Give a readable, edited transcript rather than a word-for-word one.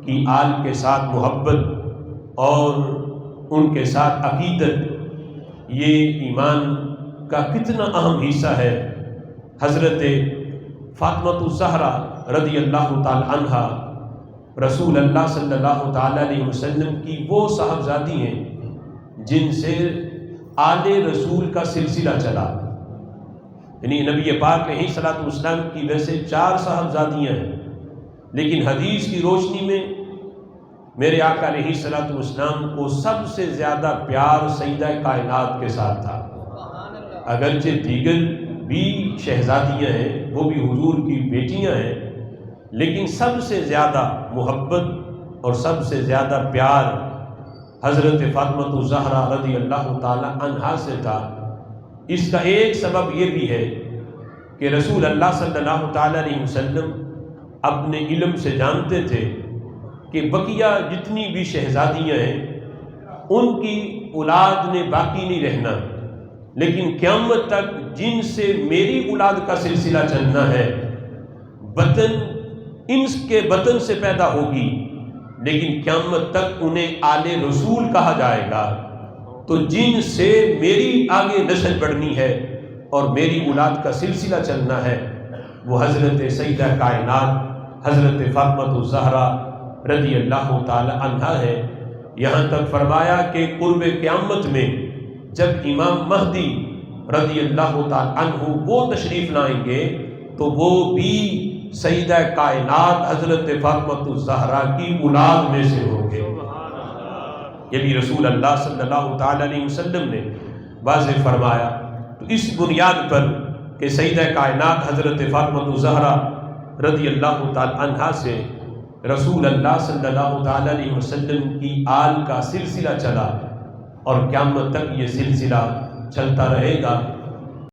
کی آل کے ساتھ محبت اور ان کے ساتھ عقیدت، یہ ایمان کا کتنا اہم حصہ ہے۔ حضرت فاطمہ الزہرا رضی اللہ تعالی عنہا رسول اللہ صلی اللہ تعالی علیہ وسلم کی وہ صاحبزادی ہیں جن سے آل رسول کا سلسلہ چلا، یعنی نبی پاک علیہ الصلوۃ والسلام کی ویسے 4 صاحبزادیاں ہیں، لیکن حدیث کی روشنی میں میرے آقا علیہ الصلوۃ والسلام کو سب سے زیادہ پیار سیدہ کائنات کے ساتھ تھا۔ اگرچہ دیگر بھی شہزادیاں ہیں، وہ بھی حضور کی بیٹیاں ہیں، لیکن سب سے زیادہ محبت اور سب سے زیادہ پیار حضرت فاطمہ الزہرا رضی اللہ تعالی عنہا سے تھا۔ اس کا ایک سبب یہ بھی ہے کہ رسول اللہ صلی اللہ تعالی علیہ وسلم اپنے علم سے جانتے تھے کہ بقیہ جتنی بھی شہزادیاں ہیں ان کی اولاد نے باقی نہیں رہنا، لیکن قیامت تک جن سے میری اولاد کا سلسلہ چلنا ہے، بطن ان کے بطن سے پیدا ہوگی، لیکن قیامت تک انہیں آل رسول کہا جائے گا۔ تو جن سے میری آگے نسل بڑھنی ہے اور میری اولاد کا سلسلہ چلنا ہے، وہ حضرت سیدہ کائنات حضرت فاطمہ الزہرا رضی اللہ تعالی عنہا ہے۔ یہاں تک فرمایا کہ قرب قیامت میں جب امام مہدی رضی اللہ تعالی عنہ وہ تشریف لائیں گے تو وہ بھی سیدہ کائنات حضرت فاطمہ الزہرا کی اولاد میں سے ہوں گے۔ یہ بھی رسول اللہ صلی اللہ تعالی علیہ وسلم نے واضح فرمایا۔ تو اس بنیاد پر کہ سیدہ کائنات حضرت فاطمہ الزہرا رضی اللہ تعالی عنہا سے رسول اللہ صلی اللہ تعالی علیہ وسلم کی آل کا سلسلہ چلا اور قیامت تک یہ سلسلہ چلتا رہے گا۔